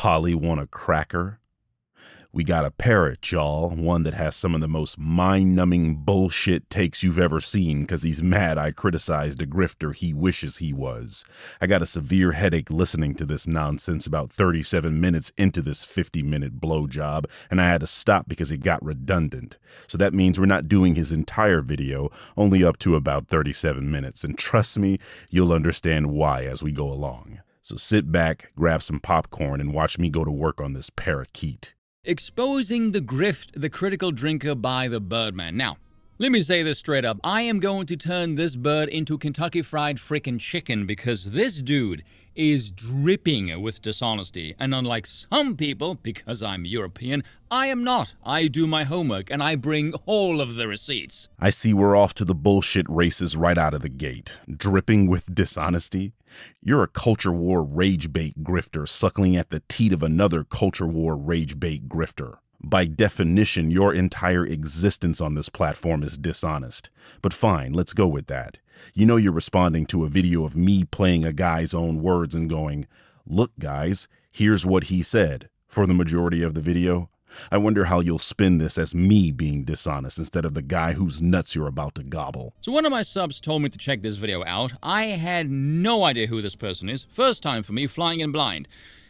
Polly want a cracker? We got a parrot, y'all, one that has some of the most mind-numbing bullshit takes you've ever seen because he's mad I criticized a grifter he wishes he was. I got a severe headache listening to this nonsense about 37 minutes into this 50-minute blowjob, and I had to stop because it got redundant. So that means we're not doing his entire video, only up to about 37 minutes, and trust me, you'll understand why as we go along. So sit back, grab some popcorn, and watch me go to work on this parakeet. Exposing the Grift, the critical drinker by the Birdman. Now, let me say this straight up. I am going to turn this bird into Kentucky Fried Frickin' Chicken because this dude is dripping with dishonesty. And unlike some people, because I'm European, I am not. I do my homework and I bring all of the receipts. I see we're off to the bullshit races right out of the gate. Dripping with dishonesty? You're a culture war rage bait grifter suckling at the teat of another culture war rage bait grifter. By definition, your entire existence on this platform is dishonest. But fine, let's go with that. You know you're responding to a video of me playing a guy's own words and going, "Look, guys, here's what he said," for the majority of the video. I wonder how you'll spin this as me being dishonest instead of the guy whose nuts you're about to gobble. So one of my subs told me to check this video out. I had no idea who this person is. First time for me, flying in blind.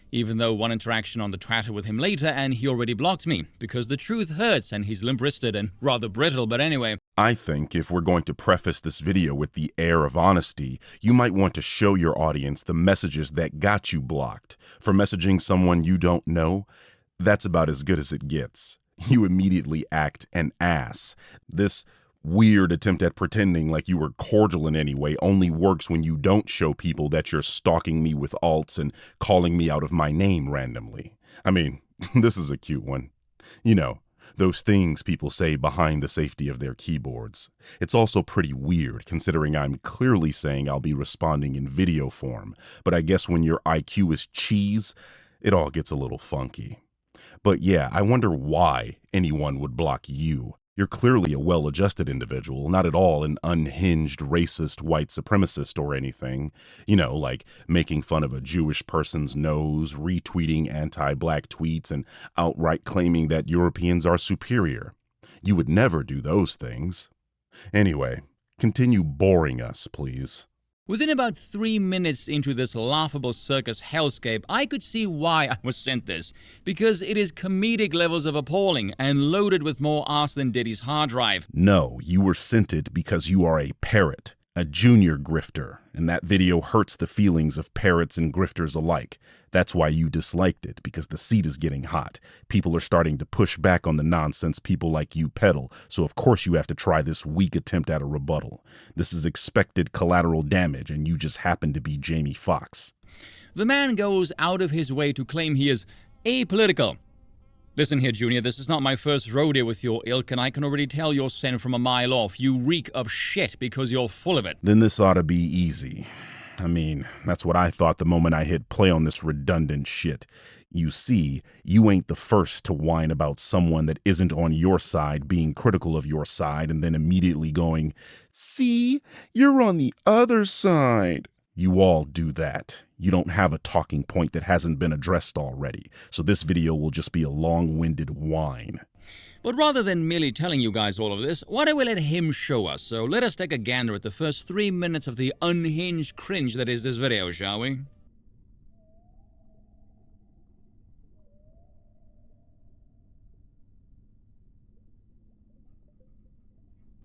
Even though one interaction on the Twitter with him later and he already blocked me, because the truth hurts and he's limp-wristed and rather brittle, but anyway. I think if we're going to preface this video with the air of honesty, you might want to show your audience the messages that got you blocked. For messaging someone you don't know, that's about as good as it gets. You immediately act an ass. This weird attempt at pretending like you were cordial in any way only works when you don't show people that you're stalking me with alts and calling me out of my name randomly. I mean, this is a cute one. You know, those things people say behind the safety of their keyboards. It's also pretty weird considering I'm clearly saying I'll be responding in video form, but I guess when your IQ is cheese, it all gets a little funky. But yeah, I wonder why anyone would block you. You're clearly a well-adjusted individual, not at all an unhinged, racist, white supremacist or anything. You know, like making fun of a Jewish person's nose, retweeting anti-black tweets, and outright claiming that Europeans are superior. You would never do those things. Anyway, continue boring us, please. Within about 3 minutes into this laughable circus hellscape, I could see why I was sent this. Because it is comedic levels of appalling and loaded with more arse than Diddy's hard drive. No, you were sent it because you are a parrot, a junior grifter, and that video hurts the feelings of parrots and grifters alike. That's why you disliked it, because the seat is getting hot. People are starting to push back on the nonsense people like you peddle, so of course you have to try this weak attempt at a rebuttal. This is expected collateral damage, and you just happen to be Jamie Foxx. The man goes out of his way to claim he is apolitical. Listen here, Junior, this is not my first rodeo with your ilk, and I can already tell you're sent from a mile off. You reek of shit because you're full of it. Then this ought to be easy. I mean, that's what I thought the moment I hit play on this redundant shit. You see, you ain't the first to whine about someone that isn't on your side being critical of your side and then immediately going, "See, you're on the other side." You all do that. You don't have a talking point that hasn't been addressed already, so this video will just be a long-winded whine. But rather than merely telling you guys all of this, why don't we let him show us? So let us take a gander at the first 3 minutes of the unhinged cringe that is this video, shall we?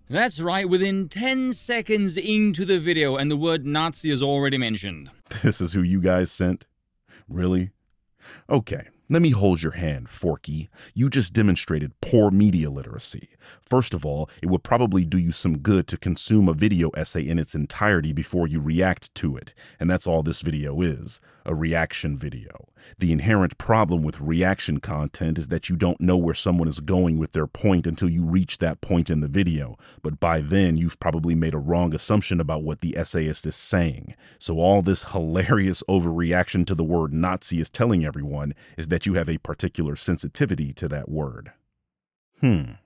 That's right, within 10 seconds into the video, and the word Nazi is already mentioned. This is who you guys sent? Really? Okay, let me hold your hand, Forky. You just demonstrated poor media literacy. First of all, it would probably do you some good to consume a video essay in its entirety before you react to it, and that's all this video is, a reaction video. The inherent problem with reaction content is that you don't know where someone is going with their point until you reach that point in the video, but by then you've probably made a wrong assumption about what the essayist is saying. So all this hilarious overreaction to the word Nazi is telling everyone is that you have a particular sensitivity to that word. In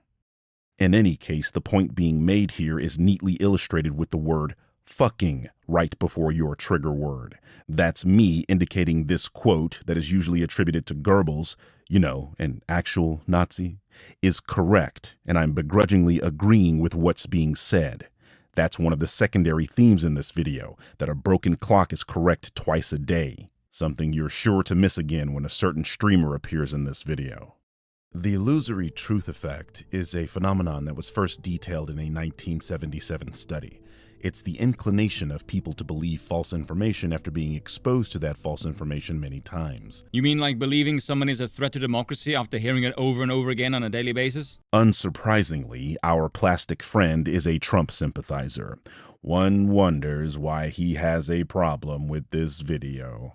any case, the point being made here is neatly illustrated with the word fucking right before your trigger word. That's me indicating this quote that is usually attributed to Goebbels, an actual Nazi, is correct, and I'm begrudgingly agreeing with what's being said. That's one of the secondary themes in this video, that a broken clock is correct twice a day, something you're sure to miss again when a certain streamer appears in this video. The illusory truth effect is a phenomenon that was first detailed in a 1977 study. It's the inclination of people to believe false information after being exposed to that false information many times. You mean like believing someone is a threat to democracy after hearing it over and over again on a daily basis? Unsurprisingly, our plastic friend is a Trump sympathizer. One wonders why he has a problem with this video.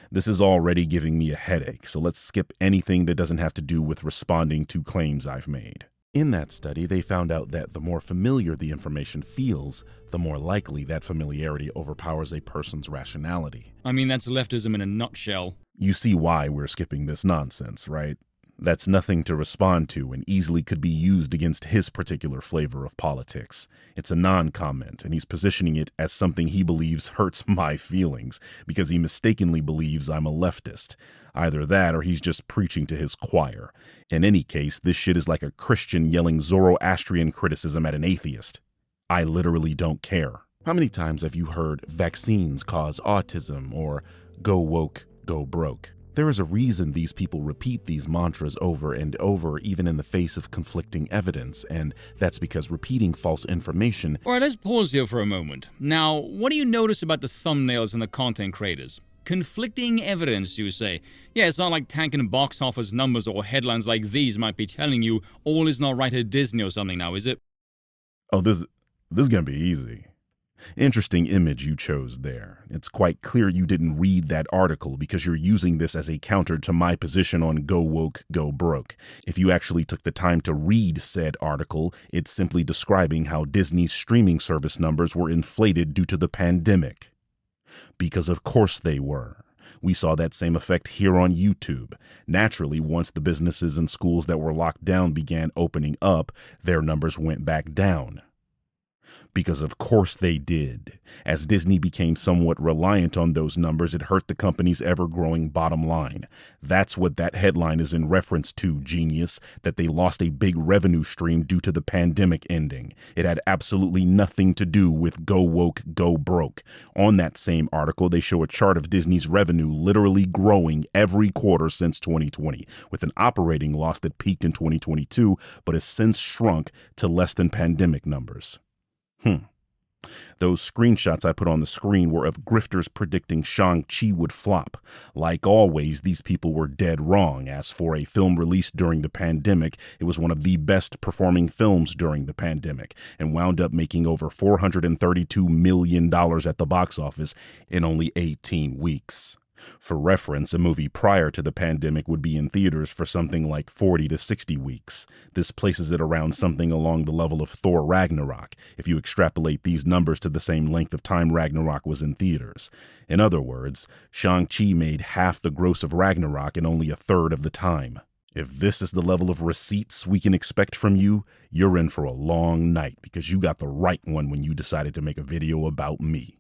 This is already giving me a headache, so let's skip anything that doesn't have to do with responding to claims I've made. In that study, they found out that the more familiar the information feels, the more likely that familiarity overpowers a person's rationality. I mean, that's leftism in a nutshell. You see why we're skipping this nonsense, right? That's nothing to respond to and easily could be used against his particular flavor of politics. It's a non-comment, and he's positioning it as something he believes hurts my feelings because he mistakenly believes I'm a leftist. Either that or he's just preaching to his choir. In any case, this shit is like a Christian yelling Zoroastrian criticism at an atheist. I literally don't care. How many times have you heard vaccines cause autism or go woke, go broke? There is a reason these people repeat these mantras over and over, even in the face of conflicting evidence, and that's because repeating false information— Alright, let's pause here for a moment. Now, what do you notice about the thumbnails and the content creators? Conflicting evidence, you say. Yeah, it's not like tanking box office numbers or headlines like these might be telling you all is not right at Disney or something now, is it? Oh, this is gonna be easy. Interesting image you chose there. It's quite clear you didn't read that article because you're using this as a counter to my position on go woke, go broke. If you actually took the time to read said article, it's simply describing how Disney's streaming service numbers were inflated due to the pandemic. Because of course they were. We saw that same effect here on YouTube. Naturally, once the businesses and schools that were locked down began opening up, their numbers went back down. Because of course they did. As Disney became somewhat reliant on those numbers, it hurt the company's ever-growing bottom line. That's what that headline is in reference to, genius, that they lost a big revenue stream due to the pandemic ending. It had absolutely nothing to do with go woke, go broke. On that same article, they show a chart of Disney's revenue literally growing every quarter since 2020, with an operating loss that peaked in 2022, but has since shrunk to less than pandemic numbers. Those screenshots I put on the screen were of grifters predicting Shang-Chi would flop. Like always, these people were dead wrong. As for a film released during the pandemic, it was one of the best performing films during the pandemic and wound up making over $432 million at the box office in only 18 weeks. For reference, a movie prior to the pandemic would be in theaters for something like 40 to 60 weeks. This places it around something along the level of Thor Ragnarok, if you extrapolate these numbers to the same length of time Ragnarok was in theaters. In other words, Shang-Chi made half the gross of Ragnarok in only a third of the time. If this is the level of receipts we can expect from you, you're in for a long night because you got the right one when you decided to make a video about me.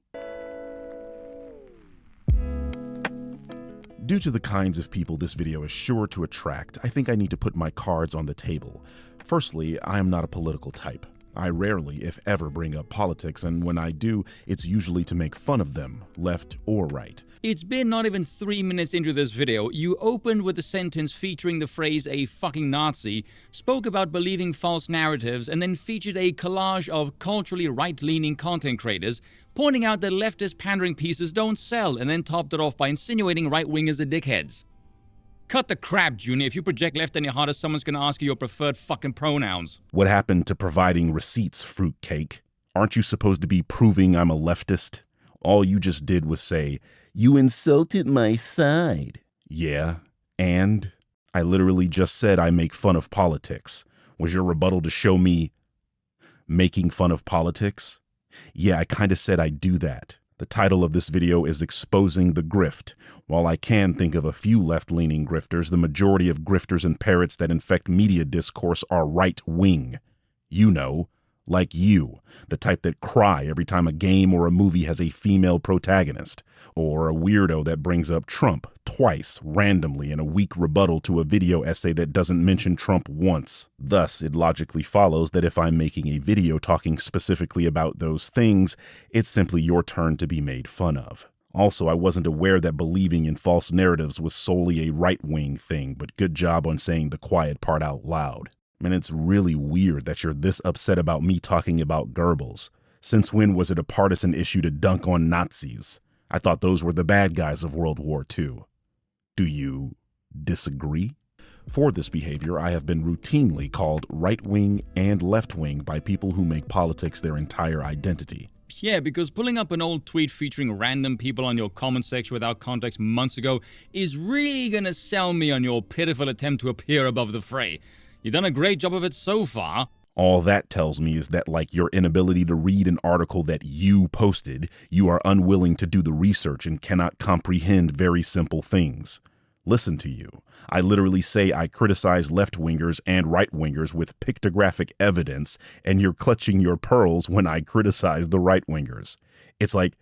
Due to the kinds of people this video is sure to attract, I think I need to put my cards on the table. Firstly, I am not a political type. I rarely, if ever, bring up politics, and when I do, it's usually to make fun of them, left or right. It's been not even 3 minutes into this video, you opened with a sentence featuring the phrase "a fucking Nazi," spoke about believing false narratives, and then featured a collage of culturally right-leaning content creators pointing out that leftist pandering pieces don't sell, and then topped it off by insinuating right-wingers are dickheads. Cut the crap, Junior. If you project left any harder, someone's gonna ask you your preferred fucking pronouns. What happened to providing receipts, fruitcake? Aren't you supposed to be proving I'm a leftist? All you just did was say, "You insulted my side." Yeah, and? I literally just said I make fun of politics. Was your rebuttal to show me making fun of politics? Yeah, I kinda said I'd do that. The title of this video is Exposing the Grift. While I can think of a few left-leaning grifters, the majority of grifters and parrots that infect media discourse are right-wing. You know, Like you, the type that cry every time a game or a movie has a female protagonist, or a weirdo that brings up Trump twice randomly in a weak rebuttal to a video essay that doesn't mention Trump once. Thus, it logically follows that if I'm making a video talking specifically about those things, it's simply your turn to be made fun of. Also, I wasn't aware that believing in false narratives was solely a right-wing thing, but good job on saying the quiet part out loud. Man, it's really weird that you're this upset about me talking about Goebbels. Since when was it a partisan issue to dunk on Nazis? I thought those were the bad guys of World War II. Do you disagree? For this behavior, I have been routinely called right-wing and left-wing by people who make politics their entire identity. Yeah, because pulling up an old tweet featuring random people on your comment section without context months ago is really gonna sell me on your pitiful attempt to appear above the fray. You've done a great job of it so far. All that tells me is that, like your inability to read an article that you posted, you are unwilling to do the research and cannot comprehend very simple things. Listen to you. I literally say I criticize left-wingers and right-wingers with pictographic evidence, and you're clutching your pearls when I criticize the right-wingers. It's like,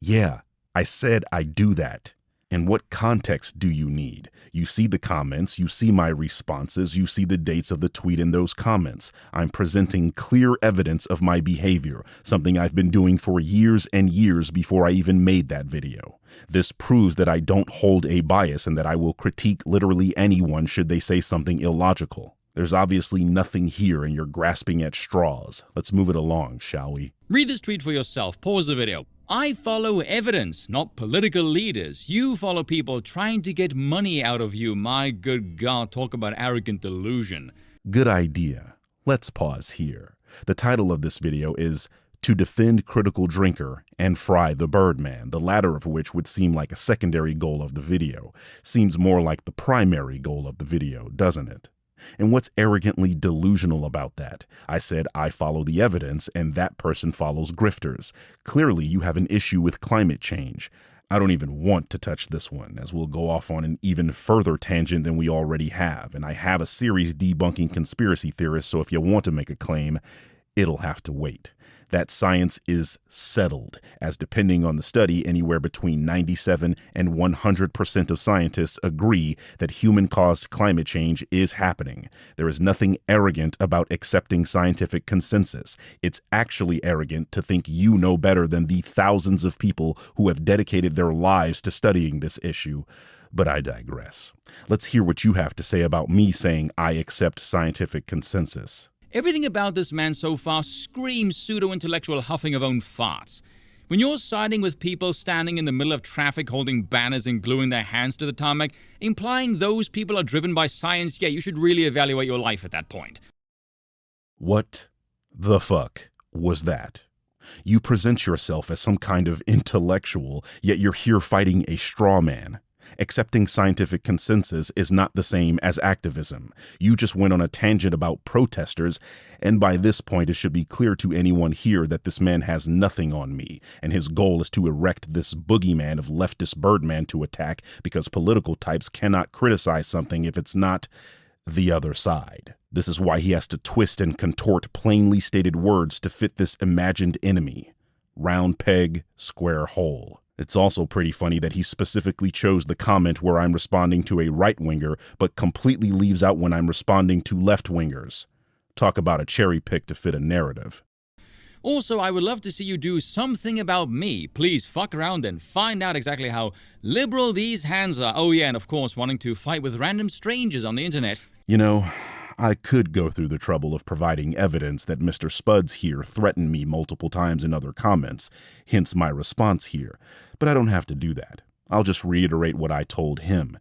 yeah, I said I do that. And what context do you need? You see the comments, you see my responses, you see the dates of the tweet in those comments. I'm presenting clear evidence of my behavior, something I've been doing for years and years before I even made that video. This proves that I don't hold a bias and that I will critique literally anyone should they say something illogical. There's obviously nothing here and you're grasping at straws. Let's move it along, shall we? Read this tweet for yourself. Pause the video. I follow evidence, not political leaders. You follow people trying to get money out of you. My good God, talk about arrogant delusion. Good idea. Let's pause here. The title of this video is To Defend Critical Drinker and Fry the Birdman, the latter of which would seem like a secondary goal of the video. Seems more like the primary goal of the video, doesn't it? And what's arrogantly delusional about that? I said I follow the evidence and that person follows grifters. Clearly you have an issue with climate change. I don't even want to touch this one, as we'll go off on an even further tangent than we already have. And I have a series debunking conspiracy theorists, so if you want to make a claim, it'll have to wait. That science is settled, as depending on the study, anywhere between 97 and 100% of scientists agree that human-caused climate change is happening. There is nothing arrogant about accepting scientific consensus. It's actually arrogant to think you know better than the thousands of people who have dedicated their lives to studying this issue. But I digress. Let's hear what you have to say about me saying I accept scientific consensus. Everything about this man so far screams pseudo-intellectual huffing of own farts. When you're siding with people standing in the middle of traffic holding banners and gluing their hands to the tarmac, implying those people are driven by science, yeah, you should really evaluate your life at that point. What the fuck was that? You present yourself as some kind of intellectual, yet you're here fighting a straw man. Accepting scientific consensus is not the same as activism. You just went on a tangent about protesters, and by this point it should be clear to anyone here that this man has nothing on me, and his goal is to erect this boogeyman of leftist Birdman to attack because political types cannot criticize something if it's not the other side. This is why he has to twist and contort plainly stated words to fit this imagined enemy. Round peg, square hole. It's also pretty funny that he specifically chose the comment where I'm responding to a right-winger, but completely leaves out when I'm responding to left-wingers. Talk about a cherry pick to fit a narrative. Also, I would love to see you do something about me. Please fuck around and find out exactly how liberal these hands are. Oh yeah, and of course, wanting to fight with random strangers on the internet. You know, I could go through the trouble of providing evidence that Mr. Spuds here threatened me multiple times in other comments, hence my response here. But I don't have to do that. I'll just reiterate what I told him.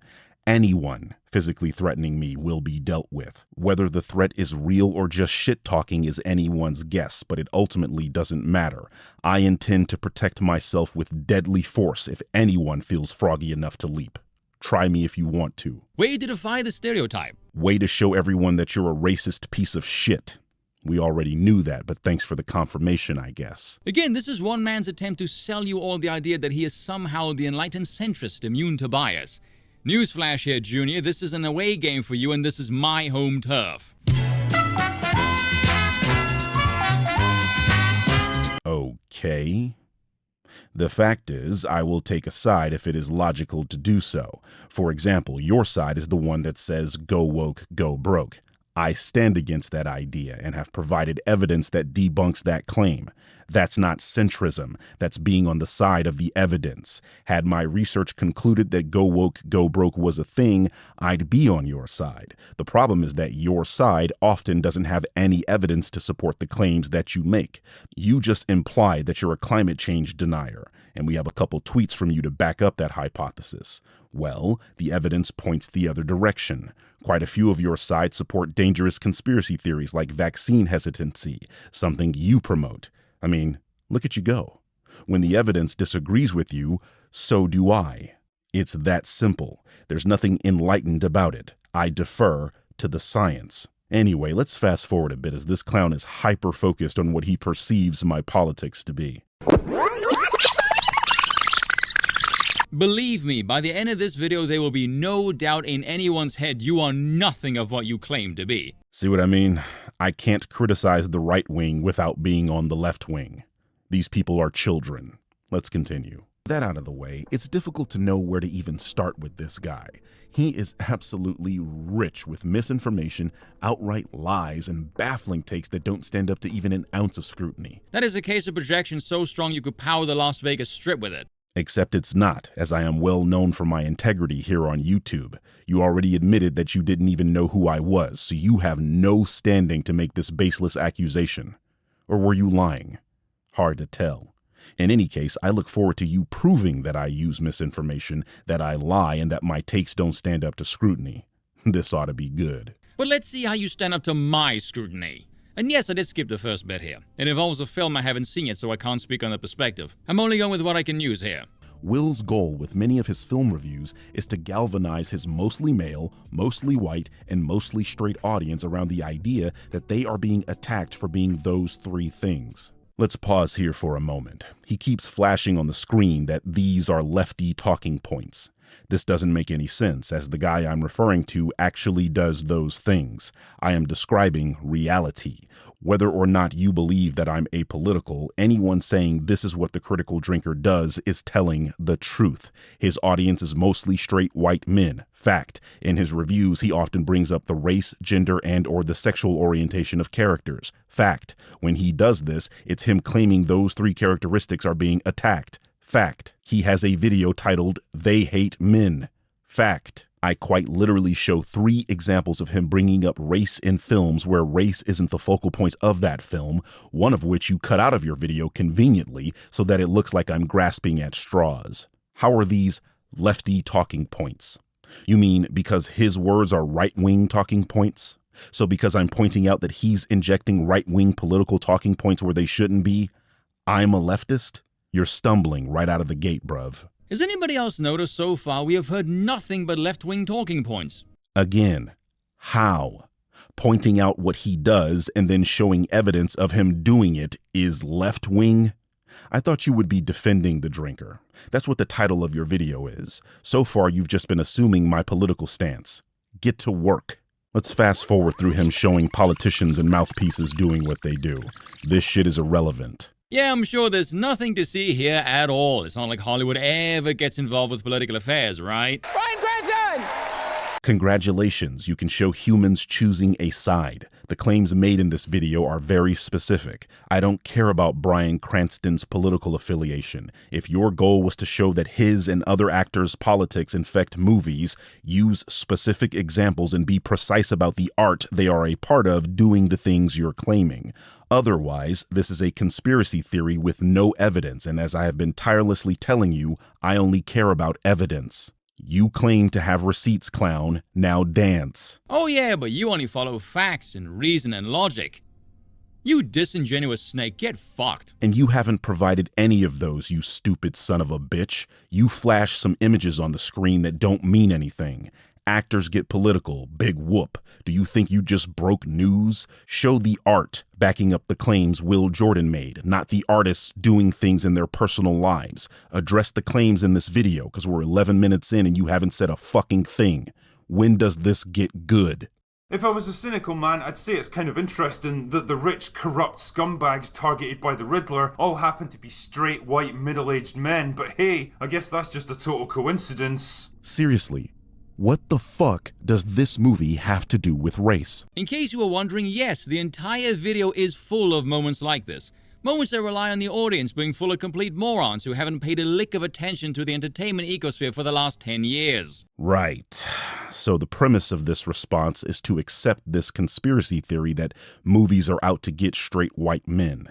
Anyone physically threatening me will be dealt with. Whether the threat is real or just shit-talking is anyone's guess, but it ultimately doesn't matter. I intend to protect myself with deadly force if anyone feels froggy enough to leap. Try me if you want to. Way to defy the stereotype. Way to show everyone that you're a racist piece of shit. We already knew that, but thanks for the confirmation, I guess. Again, this is one man's attempt to sell you all the idea that he is somehow the enlightened centrist immune to bias. Newsflash here, Junior. This is an away game for you, and this is my home turf. Okay. The fact is, I will take a side if it is logical to do so. For example, your side is the one that says go woke, go broke. I stand against that idea and have provided evidence that debunks that claim. That's not centrism. That's being on the side of the evidence. Had my research concluded that go woke, go broke was a thing, I'd be on your side. The problem is that your side often doesn't have any evidence to support the claims that you make. You just imply that you're a climate change denier, and we have a couple tweets from you to back up that hypothesis. Well, the evidence points the other direction. Quite a few of your side support dangerous conspiracy theories like vaccine hesitancy, something you promote. I mean, look at you go. When the evidence disagrees with you, so do I. It's that simple. There's nothing enlightened about it. I defer to the science. Anyway, let's fast forward a bit as this clown is hyper-focused on what he perceives my politics to be. Believe me, by the end of this video, there will be no doubt in anyone's head you are nothing of what you claim to be. See what I mean? I can't criticize the right wing without being on the left wing. These people are children. Let's continue. That out of the way, it's difficult to know where to even start with this guy. He is absolutely rich with misinformation, outright lies, and baffling takes that don't stand up to even an ounce of scrutiny. That is a case of projection so strong you could power the Las Vegas Strip with it. Except it's not, as I am well known for my integrity here on YouTube. You already admitted that you didn't even know who I was, so you have no standing to make this baseless accusation. Or were you lying? Hard to tell. In any case, I look forward to you proving that I use misinformation, that I lie, and that my takes don't stand up to scrutiny. This ought to be good. But let's see how you stand up to my scrutiny. And yes, I did skip the first bit here. It involves a film I haven't seen yet, so I can't speak on the perspective. I'm only going with what I can use here. Will's goal with many of his film reviews is to galvanize his mostly male, mostly white, and mostly straight audience around the idea that they are being attacked for being those three things. Let's pause here for a moment. He keeps flashing on the screen that these are lefty talking points. This doesn't make any sense, as the guy I'm referring to actually does those things. I am describing reality. Whether or not you believe that I'm apolitical, anyone saying this is what the critical drinker does is telling the truth. His audience is mostly straight white men. Fact. In his reviews, he often brings up the race, gender, and/or the sexual orientation of characters. Fact. When he does this, it's him claiming those three characteristics are being attacked. Fact. He has a video titled, "They Hate Men." Fact. I quite literally show 3 examples of him bringing up race in films where race isn't the focal point of that film, one of which you cut out of your video conveniently so that it looks like I'm grasping at straws. How are these lefty talking points? You mean because his words are right-wing talking points? So because I'm pointing out that he's injecting right-wing political talking points where they shouldn't be, I'm a leftist? You're stumbling right out of the gate, bruv. Has anybody else noticed so far we have heard nothing but left-wing talking points? Again, how? Pointing out what he does and then showing evidence of him doing it is left-wing? I thought you would be defending the drinker. That's what the title of your video is. So far, you've just been assuming my political stance. Get to work. Let's fast forward through him showing politicians and mouthpieces doing what they do. This shit is irrelevant. Yeah, I'm sure there's nothing to see here at all. It's not like Hollywood ever gets involved with political affairs, right? Brian Cranston! Congratulations, you can show humans choosing a side. The claims made in this video are very specific. I don't care about Bryan Cranston's political affiliation. If your goal was to show that his and other actors' politics infect movies, use specific examples and be precise about the art they are a part of doing the things you're claiming. Otherwise, this is a conspiracy theory with no evidence, and as I have been tirelessly telling you, I only care about evidence. You claim to have receipts, clown. Now dance. Oh yeah, but you only follow facts and reason and logic. You disingenuous snake, get fucked. And you haven't provided any of those, you stupid son of a bitch. You flash some images on the screen that don't mean anything. Actors get political, big whoop. Do you think you just broke news? Show the art backing up the claims Will Jordan made, not the artists doing things in their personal lives. Address the claims in this video, because we're 11 minutes in and you haven't said a fucking thing. When does this get good? If I was a cynical man, I'd say it's kind of interesting that the rich, corrupt scumbags targeted by the Riddler all happen to be straight, white, middle-aged men, but hey, I guess that's just a total coincidence. Seriously, what the fuck does this movie have to do with race? In case you were wondering, yes, the entire video is full of moments like this. Moments that rely on the audience being full of complete morons who haven't paid a lick of attention to the entertainment ecosphere for the last 10 years. Right. So the premise of this response is to accept this conspiracy theory that movies are out to get straight white men.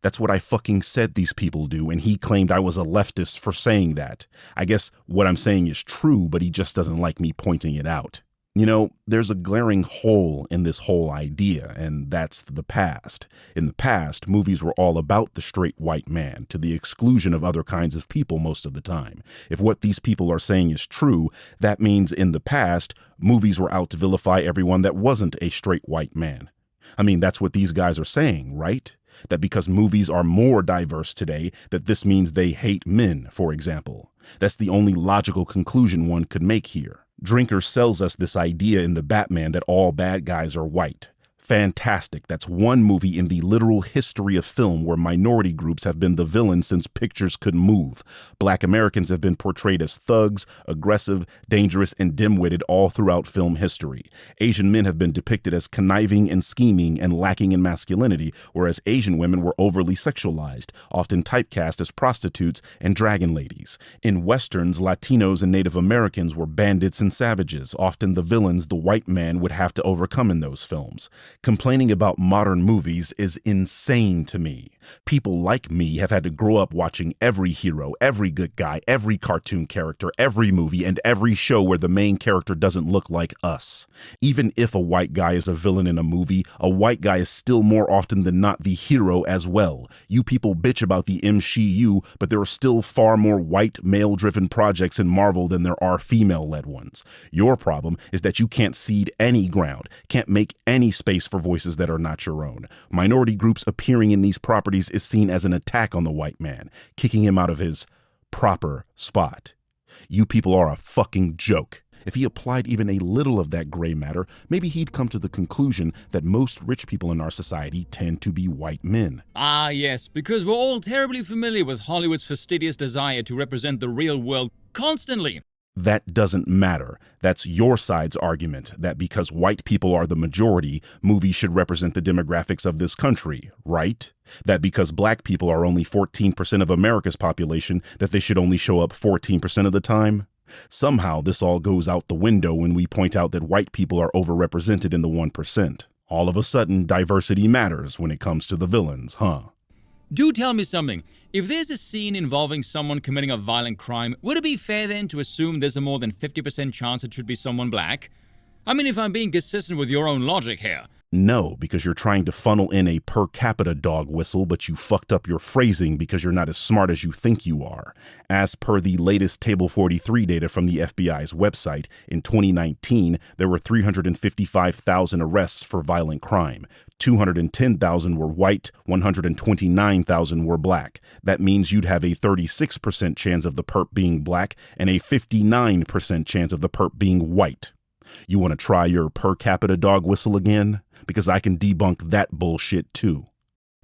That's what I fucking said these people do, and he claimed I was a leftist for saying that. I guess what I'm saying is true, but he just doesn't like me pointing it out. You know, there's a glaring hole in this whole idea, and that's the past. In the past, movies were all about the straight white man, to the exclusion of other kinds of people most of the time. If what these people are saying is true, that means in the past, movies were out to vilify everyone that wasn't a straight white man. I mean, that's what these guys are saying, right? That because movies are more diverse today, that this means they hate men, for example. That's the only logical conclusion one could make here. Drinker sells us this idea in The Batman that all bad guys are white. Fantastic. That's one movie in the literal history of film where minority groups have been the villains since pictures could move. Black Americans have been portrayed as thugs, aggressive, dangerous, and dim-witted all throughout film history. Asian men have been depicted as conniving and scheming and lacking in masculinity, whereas Asian women were overly sexualized, often typecast as prostitutes and dragon ladies. In Westerns, Latinos and Native Americans were bandits and savages, often the villains the white man would have to overcome in those films. Complaining about modern movies is insane to me. People like me have had to grow up watching every hero, every good guy, every cartoon character, every movie, and every show where the main character doesn't look like us. Even if a white guy is a villain in a movie, a white guy is still more often than not the hero as well. You people bitch about the MCU, but there are still far more white, male-driven projects in Marvel than there are female-led ones. Your problem is that you can't cede any ground, can't make any space for voices that are not your own. Minority groups appearing in these properties is seen as an attack on the white man, kicking him out of his proper spot. You people are a fucking joke. If he applied even a little of that gray matter, maybe he'd come to the conclusion that most rich people in our society tend to be white men. Ah, yes, because we're all terribly familiar with Hollywood's fastidious desire to represent the real world constantly. That doesn't matter. That's your side's argument, that because white people are the majority, movies should represent the demographics of this country, right? That because black people are only 14% of America's population, that they should only show up 14% of the time? Somehow this all goes out the window when we point out that white people are overrepresented in the 1%. All of a sudden, diversity matters when it comes to the villains, huh? Do tell me something. If there's a scene involving someone committing a violent crime, would it be fair then to assume there's a more than 50% chance it should be someone black? I mean, if I'm being consistent with your own logic here. No, because you're trying to funnel in a per capita dog whistle, but you fucked up your phrasing because you're not as smart as you think you are. As per the latest Table 43 data from the FBI's website, in 2019, there were 355,000 arrests for violent crime. 210,000 were white, 129,000 were black. That means you'd have a 36% chance of the perp being black and a 59% chance of the perp being white. You want to try your per capita dog whistle again? Because I can debunk that bullshit too.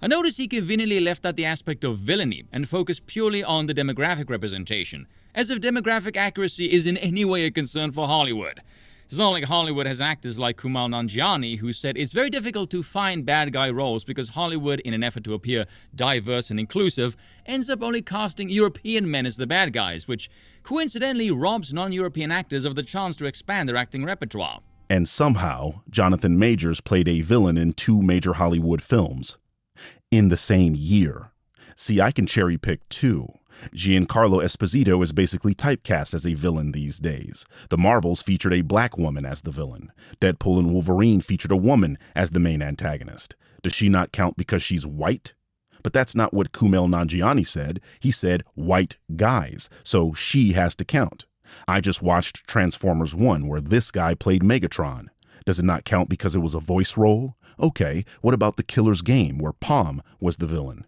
I notice he conveniently left out the aspect of villainy and focused purely on the demographic representation, as if demographic accuracy is in any way a concern for Hollywood. It's not like Hollywood has actors like Kumail Nanjiani who said it's very difficult to find bad guy roles because Hollywood, in an effort to appear diverse and inclusive, ends up only casting European men as the bad guys, which coincidentally robs non-European actors of the chance to expand their acting repertoire. And somehow, Jonathan Majors played a villain in 2 major Hollywood films in the same year. See, I can cherry pick too. Giancarlo Esposito is basically typecast as a villain these days. The Marvels featured a black woman as the villain. Deadpool and Wolverine featured a woman as the main antagonist. Does she not count because she's white? But that's not what Kumail Nanjiani said. He said white guys, so she has to count. I just watched Transformers 1 where this guy played Megatron. Does it not count because it was a voice role? Okay, what about The Killer's Game where Palm was the villain?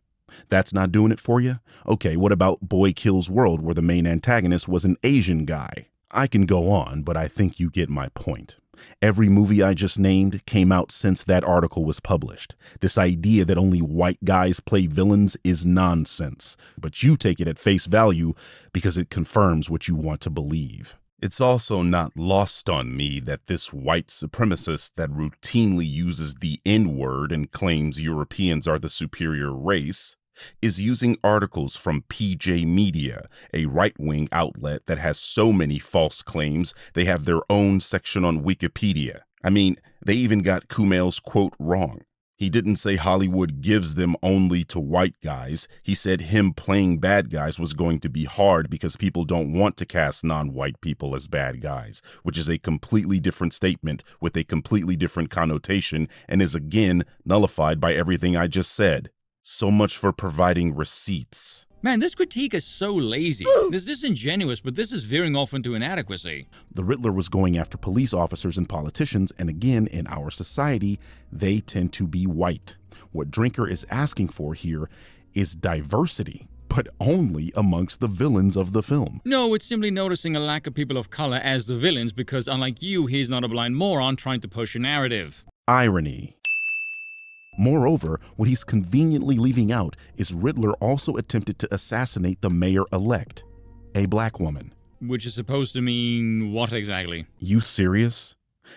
That's not doing it for you? Okay, what about Boy Kills World where the main antagonist was an Asian guy? I can go on, but I think you get my point. Every movie I just named came out since that article was published. This idea that only white guys play villains is nonsense, but you take it at face value because it confirms what you want to believe. It's also not lost on me that this white supremacist that routinely uses the N-word and claims Europeans are the superior race is using articles from PJ Media, a right-wing outlet that has so many false claims they have their own section on Wikipedia. I mean, they even got Kumail's quote wrong. He didn't say Hollywood gives them only to white guys. He said him playing bad guys was going to be hard because people don't want to cast non-white people as bad guys, which is a completely different statement with a completely different connotation and is again nullified by everything I just said. So much for providing receipts. Man, this critique is so lazy. It's disingenuous, but this is veering off into inadequacy. The Riddler was going after police officers and politicians, and again, in our society, they tend to be white. What Drinker is asking for here is diversity, but only amongst the villains of the film. No, it's simply noticing a lack of people of color as the villains because, unlike you, he's not a blind moron trying to push a narrative. Irony. Moreover, what he's conveniently leaving out is Riddler also attempted to assassinate the mayor-elect, a black woman. Which is supposed to mean what exactly? You serious?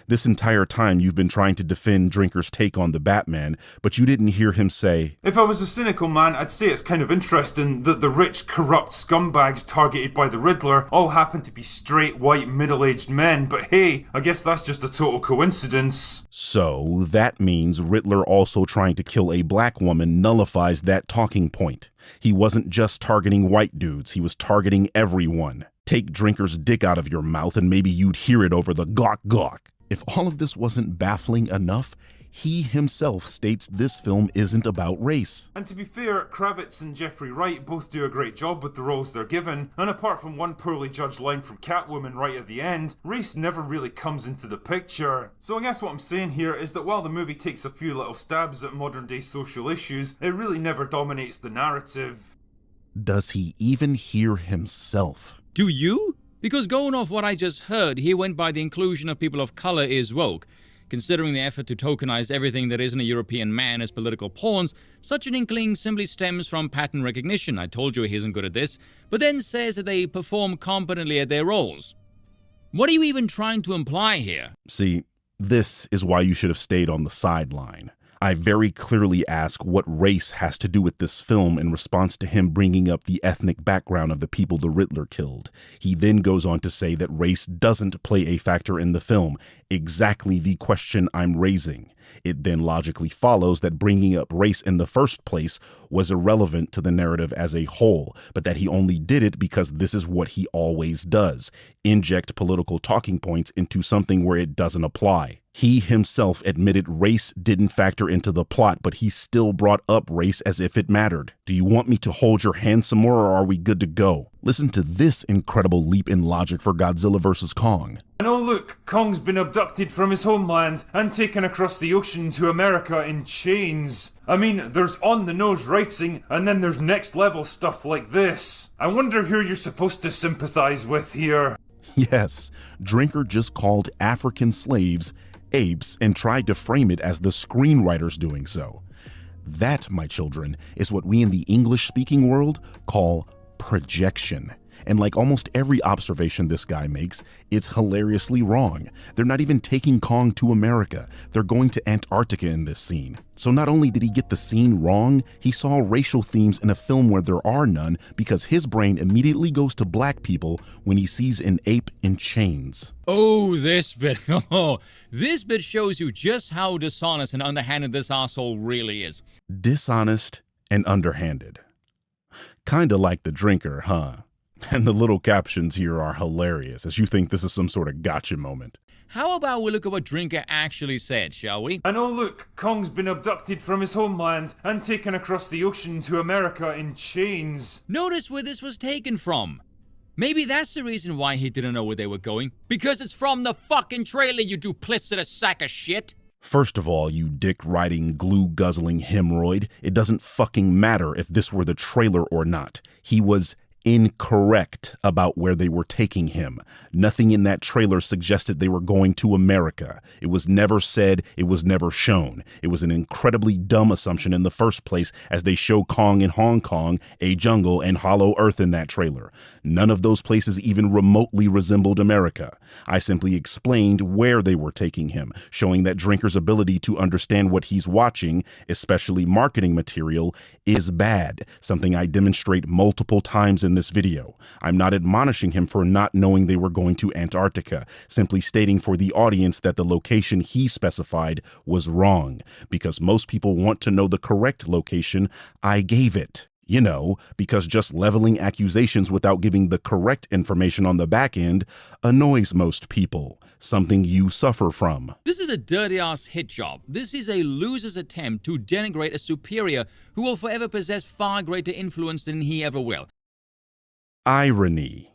This entire time you've been trying to defend Drinker's take on the Batman, but you didn't hear him say, If I was a cynical man, I'd say it's kind of interesting that the rich, corrupt scumbags targeted by the Riddler all happen to be straight, white, middle-aged men, but hey, I guess that's just a total coincidence. So that means Riddler also trying to kill a black woman nullifies that talking point. He wasn't just targeting white dudes, he was targeting everyone. Take Drinker's dick out of your mouth and maybe you'd hear it over the gawk gawk. If all of this wasn't baffling enough, he himself states this film isn't about race. And to be fair, Kravitz and Jeffrey Wright both do a great job with the roles they're given, and apart from one poorly judged line from Catwoman right at the end, race never really comes into the picture. So I guess what I'm saying here is that while the movie takes a few little stabs at modern day social issues, it really never dominates the narrative. Does he even hear himself? Do you? Because going off what I just heard, he went by the inclusion of people of color is woke. Considering the effort to tokenize everything that isn't a European man as political pawns, such an inkling simply stems from pattern recognition. I told you he isn't good at this, but then says that they perform competently at their roles. What are you even trying to imply here? See, this is why you should have stayed on the sideline. I very clearly ask what race has to do with this film in response to him bringing up the ethnic background of the people the Riddler killed. He then goes on to say that race doesn't play a factor in the film, exactly the question I'm raising. It then logically follows that bringing up race in the first place was irrelevant to the narrative as a whole, but that he only did it because this is what he always does, inject political talking points into something where it doesn't apply. He himself admitted race didn't factor into the plot, but he still brought up race as if it mattered. Do you want me to hold your hand some more, or are we good to go? Listen to this incredible leap in logic for Godzilla vs. Kong. And oh look, Kong's been abducted from his homeland and taken across the ocean to America in chains. I mean, there's on-the-nose writing, and then there's next-level stuff like this. I wonder who you're supposed to sympathize with here. Yes, Drinker just called African slaves apes and tried to frame it as the screenwriters doing so. That, my children, is what we in the English-speaking world call projection. And like almost every observation this guy makes, it's hilariously wrong. They're not even taking Kong to America. They're going to Antarctica in this scene. So not only did he get the scene wrong, he saw racial themes in a film where there are none because his brain immediately goes to black people when he sees an ape in chains. Oh, this bit. Oh, this bit shows you just how dishonest and underhanded this asshole really is. Dishonest and underhanded. Kinda like the Drinker, huh? And the little captions here are hilarious, as you think this is some sort of gotcha moment. How about we look at what Drinker actually said, shall we? And oh look, Kong's been abducted from his homeland and taken across the ocean to America in chains. Notice where this was taken from. Maybe that's the reason why he didn't know where they were going. Because it's from the fucking trailer, you duplicitous sack of shit. First of all, you dick-riding, glue-guzzling hemorrhoid, it doesn't fucking matter if this were the trailer or not. He was incorrect about where they were taking him. Nothing in that trailer suggested they were going to America. It was never said, it was never shown. It was an incredibly dumb assumption in the first place, as they show Kong in Hong Kong, a jungle, and Hollow Earth in that trailer. None of those places even remotely resembled America. I simply explained where they were taking him, showing that Drinker's ability to understand what he's watching, especially marketing material, is bad, something I demonstrate multiple times in this video. I'm not admonishing him for not knowing they were going to Antarctica, simply stating for the audience that the location he specified was wrong. Because most people want to know the correct location, I gave it. You know, because just leveling accusations without giving the correct information on the back end annoys most people, something you suffer from. This is a dirty-ass hit job. This is a loser's attempt to denigrate a superior who will forever possess far greater influence than he ever will. Irony.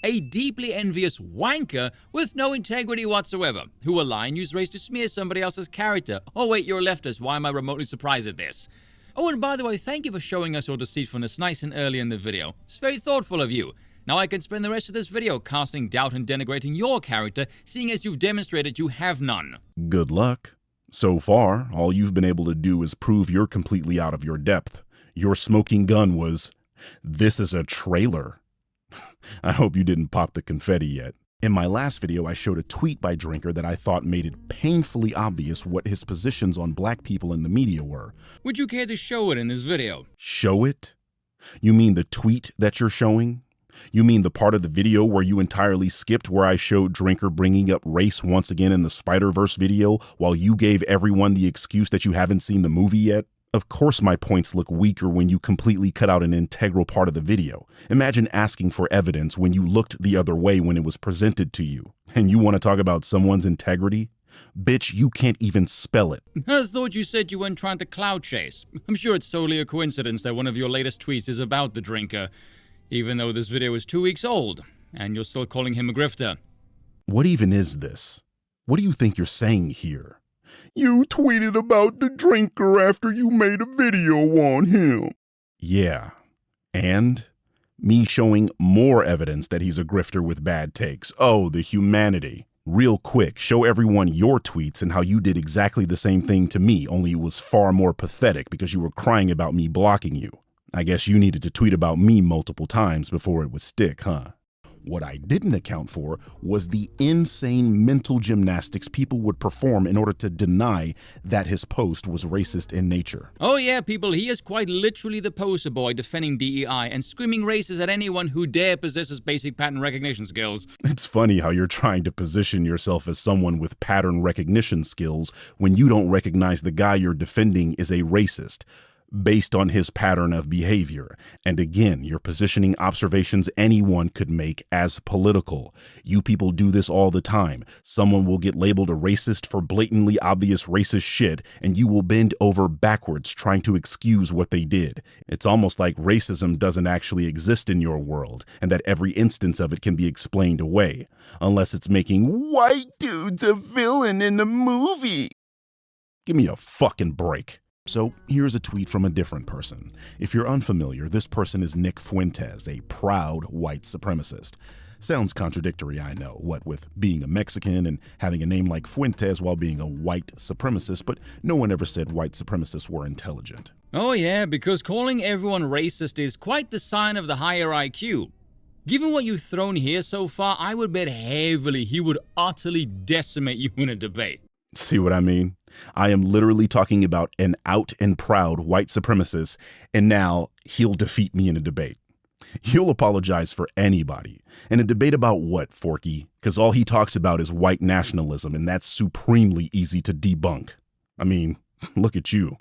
A deeply envious wanker with no integrity whatsoever, who will lie and use race to smear somebody else's character. Oh wait, you're a leftist, why am I remotely surprised at this? Oh, and by the way, thank you for showing us your deceitfulness nice and early in the video. It's very thoughtful of you. Now I can spend the rest of this video casting doubt and denigrating your character, seeing as you've demonstrated you have none. Good luck. So far, all you've been able to do is prove you're completely out of your depth. Your smoking gun was, "This is a trailer." I hope you didn't pop the confetti yet. In my last video, I showed a tweet by Drinker that I thought made it painfully obvious what his positions on black people in the media were. Would you care to show it in this video? Show it? You mean the tweet that you're showing? You mean the part of the video where you entirely skipped where I showed Drinker bringing up race once again in the Spider-Verse video while you gave everyone the excuse that you haven't seen the movie yet? Of course my points look weaker when you completely cut out an integral part of the video. Imagine asking for evidence when you looked the other way when it was presented to you. And you want to talk about someone's integrity? Bitch, you can't even spell it. I thought you said you weren't trying to cloud chase. I'm sure it's totally a coincidence that one of your latest tweets is about the Drinker, even though this video is 2 weeks old, and you're still calling him a grifter. What even is this? What do you think you're saying here? You tweeted about the Drinker after you made a video on him. Yeah, and me showing more evidence that he's a grifter with bad takes. Oh, the humanity. Real quick, show everyone your tweets and how you did exactly the same thing to me, only it was far more pathetic because you were crying about me blocking you. I guess you needed to tweet about me multiple times before it would stick, huh? What I didn't account for was the insane mental gymnastics people would perform in order to deny that his post was racist in nature. Oh yeah, people, he is quite literally the poster boy defending DEI and screaming racist at anyone who dare possess his basic pattern recognition skills. It's funny how you're trying to position yourself as someone with pattern recognition skills when you don't recognize the guy you're defending is a racist, based on his pattern of behavior. And again, you're positioning observations anyone could make as political. You people do this all the time. Someone will get labeled a racist for blatantly obvious racist shit, and you will bend over backwards trying to excuse what they did. It's almost like racism doesn't actually exist in your world, and that every instance of it can be explained away, unless it's making white dudes a villain in a movie. Give me a fucking break. So here's a tweet from a different person. If you're unfamiliar, this person is Nick Fuentes, a proud white supremacist. Sounds contradictory, I know, what with being a Mexican and having a name like Fuentes while being a white supremacist, but no one ever said white supremacists were intelligent. Oh yeah, because calling everyone racist is quite the sign of the higher IQ. Given what you've thrown here so far, I would bet heavily he would utterly decimate you in a debate. See what I mean? I am literally talking about an out and proud white supremacist, and now he'll defeat me in a debate. He'll apologize for anybody. In a debate about what, Forky? Because all he talks about is white nationalism, and that's supremely easy to debunk. I mean, look at you.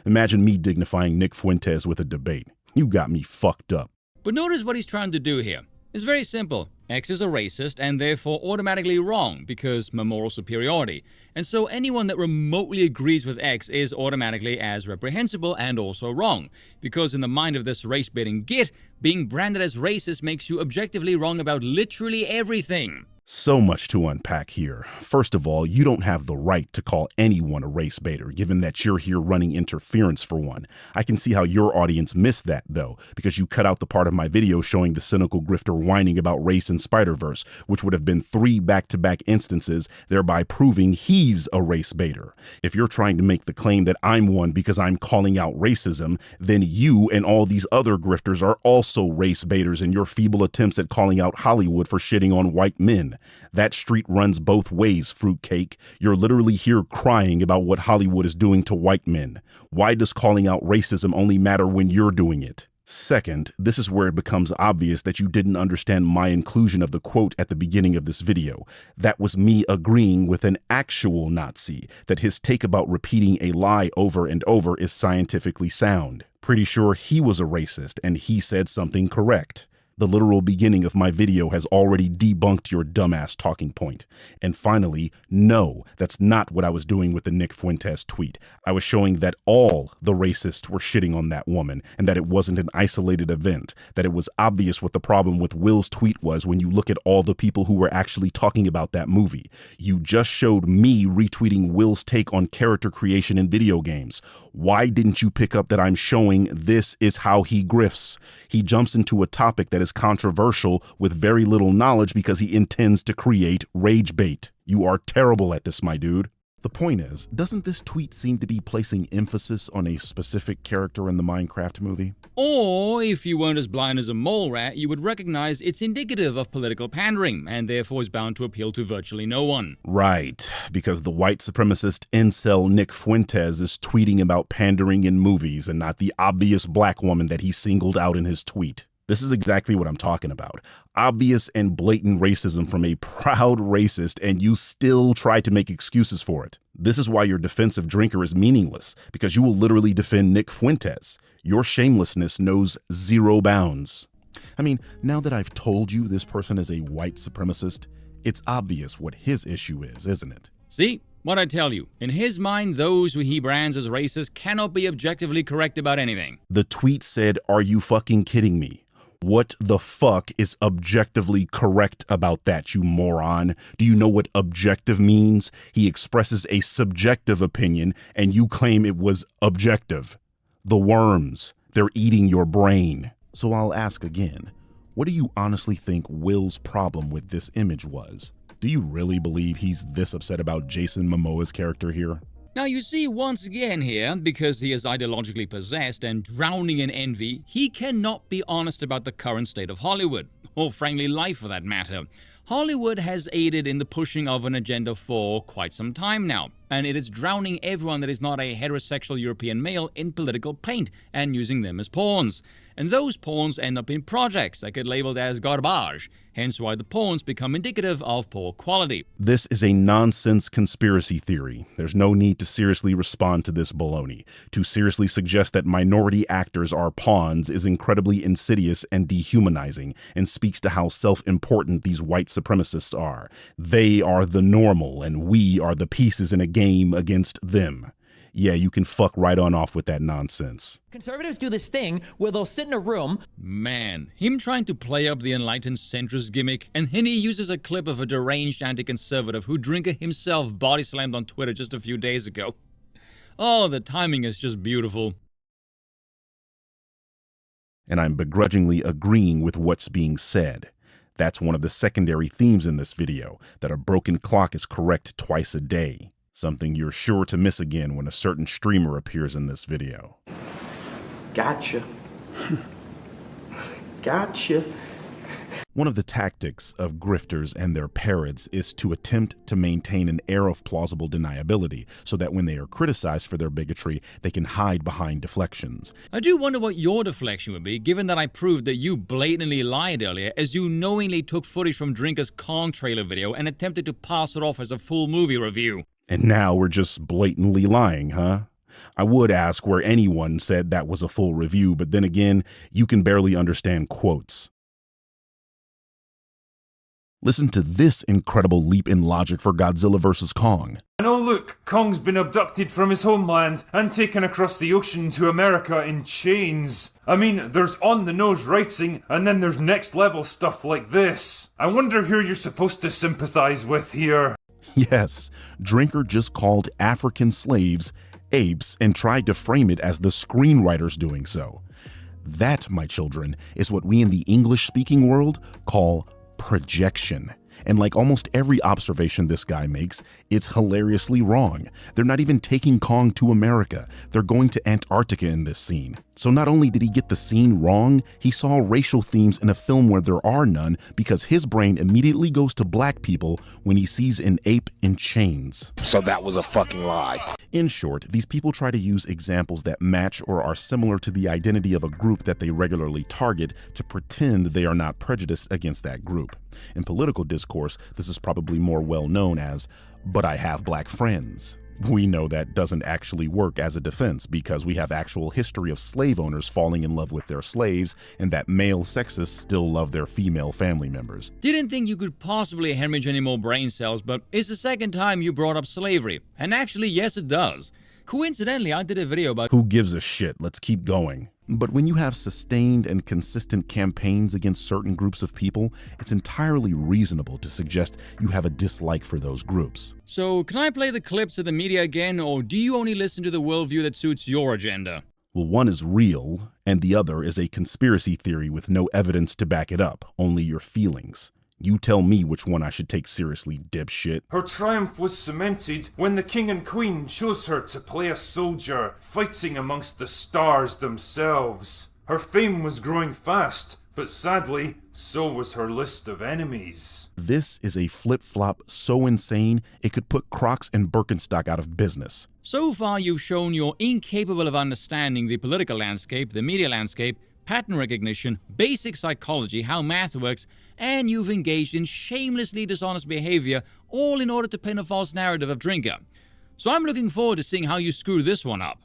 Imagine me dignifying Nick Fuentes with a debate. You got me fucked up. But notice what he's trying to do here. It's very simple. X is a racist and therefore automatically wrong because moral superiority. And so anyone that remotely agrees with X is automatically as reprehensible and also wrong. Because in the mind of this race-baiting git, being branded as racist makes you objectively wrong about literally everything. So much to unpack here. First of all, you don't have the right to call anyone a race baiter, given that you're here running interference for one. I can see how your audience missed that, though, because you cut out the part of my video showing the cynical grifter whining about race in Spider-Verse, which would have been 3 back-to-back instances, thereby proving he's a race baiter. If you're trying to make the claim that I'm one because I'm calling out racism, then you and all these other grifters are also race baiters in your feeble attempts at calling out Hollywood for shitting on white men. That street runs both ways, fruitcake. You're literally here crying about what Hollywood is doing to white men. Why does calling out racism only matter when you're doing it? Second, this is where it becomes obvious that you didn't understand my inclusion of the quote at the beginning of this video. That was me agreeing with an actual Nazi that his take about repeating a lie over and over is scientifically sound. Pretty sure he was a racist and he said something correct. The literal beginning of my video has already debunked your dumbass talking point. And finally, no, that's not what I was doing with the Nick Fuentes tweet. I was showing that all the racists were shitting on that woman and that it wasn't an isolated event, that it was obvious what the problem with Will's tweet was when you look at all the people who were actually talking about that movie. You just showed me retweeting Will's take on character creation in video games. Why didn't you pick up that I'm showing this is how he grifts? He jumps into a topic that is controversial with very little knowledge because he intends to create rage bait. You are terrible at this, my dude. The point is, doesn't this tweet seem to be placing emphasis on a specific character in the Minecraft movie? Or, if you weren't as blind as a mole rat, you would recognize it's indicative of political pandering, and therefore is bound to appeal to virtually no one. Right, because the white supremacist incel Nick Fuentes is tweeting about pandering in movies and not the obvious black woman that he singled out in his tweet. This is exactly what I'm talking about. Obvious and blatant racism from a proud racist, and you still try to make excuses for it. This is why your defensive drinker is meaningless, because you will literally defend Nick Fuentes. Your shamelessness knows zero bounds. I mean, now that I've told you this person is a white supremacist, it's obvious what his issue is, isn't it? See? What I tell you, in his mind, those who he brands as racist cannot be objectively correct about anything. The tweet said, "Are you fucking kidding me?" What the fuck is objectively correct about that, you moron? Do you know what objective means? He expresses a subjective opinion, and you claim it was objective. The worms, they're eating your brain. So I'll ask again, what do you honestly think Will's problem with this image was? Do you really believe he's this upset about Jason Momoa's character here? Now you see, once again here, because he is ideologically possessed and drowning in envy, he cannot be honest about the current state of Hollywood, or frankly life for that matter. Hollywood has aided in the pushing of an agenda for quite some time now, and it is drowning everyone that is not a heterosexual European male in political paint and using them as pawns. And those pawns end up in projects that get labeled as garbage, hence why the pawns become indicative of poor quality. This is a nonsense conspiracy theory. There's no need to seriously respond to this baloney. To seriously suggest that minority actors are pawns is incredibly insidious and dehumanizing, and speaks to how self-important these white supremacists are. They are the normal, and we are the pieces in a game against them. Yeah, you can fuck right on off with that nonsense. Conservatives do this thing where they'll sit in a room. Man, him trying to play up the enlightened centrist gimmick, and then he uses a clip of a deranged anti-conservative who Drinker himself body slammed on Twitter just a few days ago. Oh, the timing is just beautiful. And I'm begrudgingly agreeing with what's being said. That's one of the secondary themes in this video, that a broken clock is correct twice a day. Something you're sure to miss again when a certain streamer appears in this video. Gotcha. Gotcha. One of the tactics of grifters and their parrots is to attempt to maintain an air of plausible deniability so that when they are criticized for their bigotry, they can hide behind deflections. I do wonder what your deflection would be, given that I proved that you blatantly lied earlier, as you knowingly took footage from Drinker's Kong trailer video and attempted to pass it off as a full movie review. And now we're just blatantly lying, huh? I would ask where anyone said that was a full review, but then again, you can barely understand quotes. Listen to this incredible leap in logic for Godzilla vs. Kong. And oh look, Kong's been abducted from his homeland and taken across the ocean to America in chains. I mean, there's on-the-nose writing, and then there's next-level stuff like this. I wonder who you're supposed to sympathize with here. Yes, Drinker just called African slaves apes and tried to frame it as the screenwriters doing so. That, my children, is what we in the English-speaking world call projection. And like almost every observation this guy makes, it's hilariously wrong. They're not even taking Kong to America. They're going to Antarctica in this scene. So not only did he get the scene wrong, he saw racial themes in a film where there are none because his brain immediately goes to black people when he sees an ape in chains. So that was a fucking lie. In short, these people try to use examples that match or are similar to the identity of a group that they regularly target to pretend they are not prejudiced against that group. In political discourse, this is probably more well known as, "but I have black friends." We know that doesn't actually work as a defense because we have actual history of slave owners falling in love with their slaves and that male sexists still love their female family members. Didn't think you could possibly hemorrhage any more brain cells, but it's the second time you brought up slavery. And actually, yes, it does. Coincidentally, I did a video about Who gives a shit? Let's keep going. But when you have sustained and consistent campaigns against certain groups of people, it's entirely reasonable to suggest you have a dislike for those groups. So, can I play the clips of the media again, or do you only listen to the worldview that suits your agenda? Well, one is real, and the other is a conspiracy theory with no evidence to back it up, only your feelings. You tell me which one I should take seriously, dipshit. Her triumph was cemented when the king and queen chose her to play a soldier, fighting amongst the stars themselves. Her fame was growing fast, but sadly, so was her list of enemies. This is a flip-flop so insane, it could put Crocs and Birkenstock out of business. So far, you've shown you're incapable of understanding the political landscape, the media landscape, pattern recognition, basic psychology, how math works, and you've engaged in shamelessly dishonest behavior, all in order to pin a false narrative of Drinker. So I'm looking forward to seeing how you screw this one up.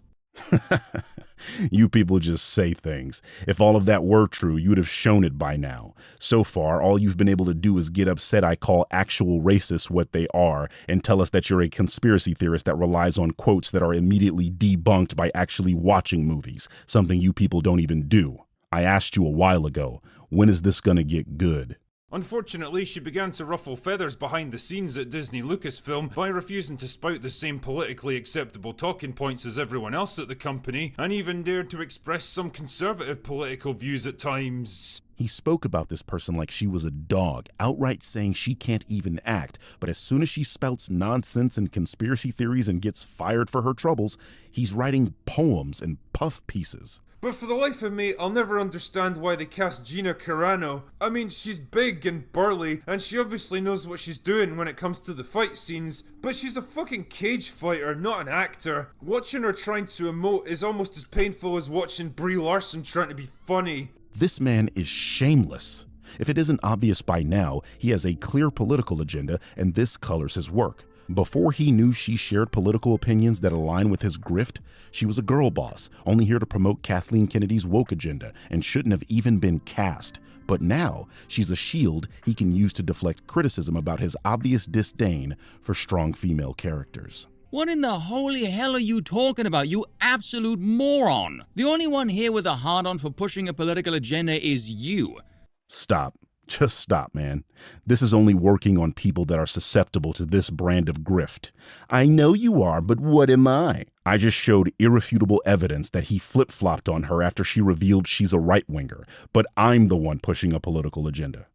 You people just say things. If all of that were true, you'd have shown it by now. So far, all you've been able to do is get upset I call actual racists what they are and tell us that you're a conspiracy theorist that relies on quotes that are immediately debunked by actually watching movies, something you people don't even do. I asked you a while ago, when is this gonna get good? Unfortunately, she began to ruffle feathers behind the scenes at Disney Lucasfilm by refusing to spout the same politically acceptable talking points as everyone else at the company, and even dared to express some conservative political views at times. He spoke about this person like she was a dog, outright saying she can't even act, but as soon as she spouts nonsense and conspiracy theories and gets fired for her troubles, he's writing poems and puff pieces. But for the life of me, I'll never understand why they cast Gina Carano. I mean, she's big and burly, and she obviously knows what she's doing when it comes to the fight scenes, but she's a fucking cage fighter, not an actor. Watching her trying to emote is almost as painful as watching Brie Larson trying to be funny. This man is shameless. If it isn't obvious by now, he has a clear political agenda, and this colors his work. Before he knew she shared political opinions that align with his grift, she was a girl boss, only here to promote Kathleen Kennedy's woke agenda, and shouldn't have even been cast. But now, she's a shield he can use to deflect criticism about his obvious disdain for strong female characters. What in the holy hell are you talking about, you absolute moron? The only one here with a hard-on for pushing a political agenda is you. Stop. Just stop, man. This is only working on people that are susceptible to this brand of grift. I know you are, but what am I? I just showed irrefutable evidence that he flip-flopped on her after she revealed she's a right-winger, but I'm the one pushing a political agenda.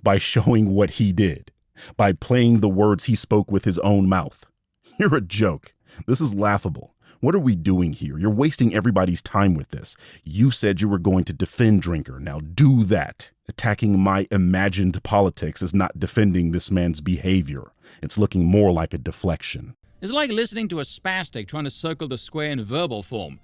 By showing what he did. By playing the words he spoke with his own mouth. You're a joke. This is laughable. What are we doing here? You're wasting everybody's time with this. You said you were going to defend Drinker. Now do that. Attacking my imagined politics is not defending this man's behavior. It's looking more like a deflection. It's like listening to a spastic trying to circle the square in verbal form.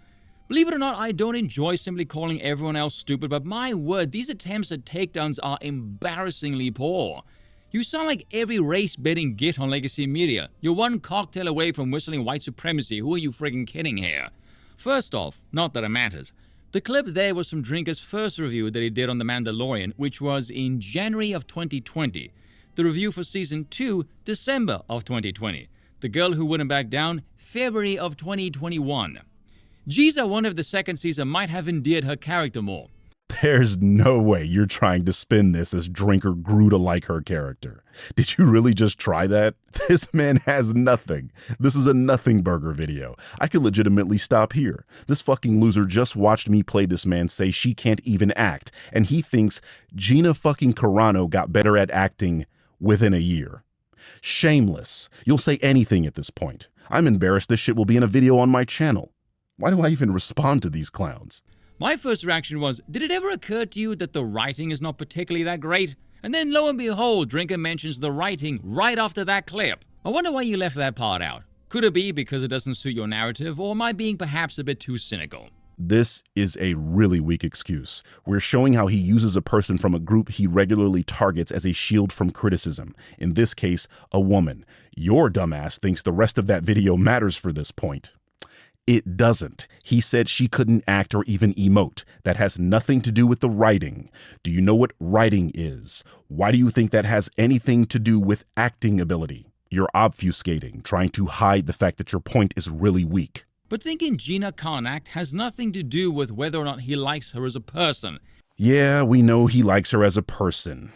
Believe it or not, I don't enjoy simply calling everyone else stupid, but my word, these attempts at takedowns are embarrassingly poor. You sound like every race-baiting git on legacy media. You're one cocktail away from whistling white supremacy. Who are you friggin' kidding here? First off, not that it matters, the clip there was from Drinker's first review that he did on The Mandalorian, which was in January of 2020. The review for Season 2, December of 2020. The Girl Who Wouldn't Back Down, February of 2021. Geez, I wonder if the second season might have endeared her character more. There's no way you're trying to spin this as Drinker grew to like her character. Did you really just try that? This man has nothing. This is a nothing burger video. I could legitimately stop here. This fucking loser just watched me play this man say she can't even act, and he thinks Gina fucking Carano got better at acting within a year. Shameless. You'll say anything at this point. I'm embarrassed this shit will be in a video on my channel. Why do I even respond to these clowns? My first reaction was, did it ever occur to you that the writing is not particularly that great? And then lo and behold, Drinker mentions the writing right after that clip. I wonder why you left that part out. Could it be because it doesn't suit your narrative, or am I being perhaps a bit too cynical? This is a really weak excuse. We're showing how he uses a person from a group he regularly targets as a shield from criticism. In this case, a woman. Your dumbass thinks the rest of that video matters for this point. It doesn't. He said she couldn't act or even emote. That has nothing to do with the writing. Do you know what writing is? Why do you think that has anything to do with acting ability? You're obfuscating, trying to hide the fact that your point is really weak. But thinking Gina can't act has nothing to do with whether or not he likes her as a person. Yeah, we know he likes her as a person.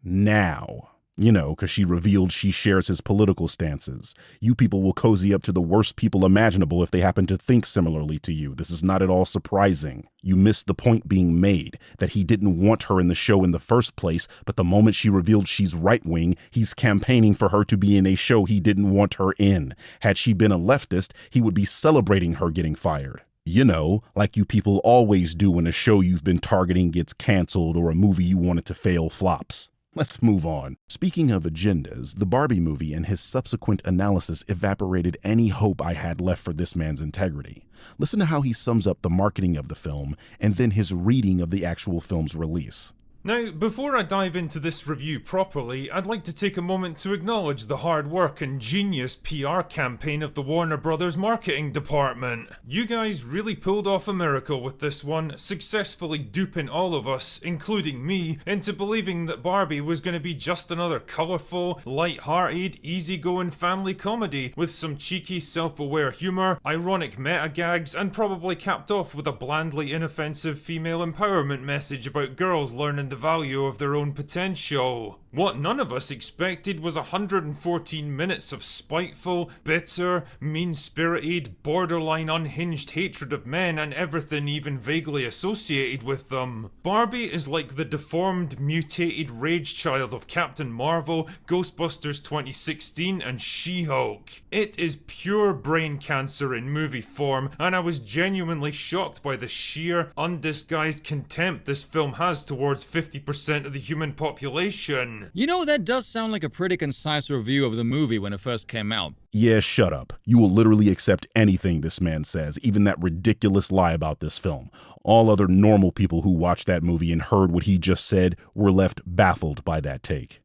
Now. You know, because she revealed she shares his political stances. You people will cozy up to the worst people imaginable if they happen to think similarly to you. This is not at all surprising. You missed the point being made, that he didn't want her in the show in the first place, but the moment she revealed she's right-wing, he's campaigning for her to be in a show he didn't want her in. Had she been a leftist, he would be celebrating her getting fired. You know, like you people always do when a show you've been targeting gets canceled or a movie you wanted to fail flops. Let's move on. Speaking of agendas, the Barbie movie and his subsequent analysis evaporated any hope I had left for this man's integrity. Listen to how he sums up the marketing of the film and then his reading of the actual film's release. Now, before I dive into this review properly, I'd like to take a moment to acknowledge the hard work and genius PR campaign of the Warner Brothers marketing department. You guys really pulled off a miracle with this one, successfully duping all of us, including me, into believing that Barbie was going to be just another colourful, light-hearted, easygoing family comedy with some cheeky, self-aware humour, ironic meta-gags, and probably capped off with a blandly inoffensive female empowerment message about girls learning the value of their own potential. What none of us expected was 114 minutes of spiteful, bitter, mean-spirited, borderline unhinged hatred of men and everything even vaguely associated with them. Barbie is like the deformed, mutated rage child of Captain Marvel, Ghostbusters 2016 and She-Hulk. It is pure brain cancer in movie form, and I was genuinely shocked by the sheer, undisguised contempt this film has towards 50% of the human population. You know, that does sound like a pretty concise review of the movie when it first came out. Yeah, shut up. You will literally accept anything this man says, even that ridiculous lie about this film. All other normal people who watched that movie and heard what he just said were left baffled by that take.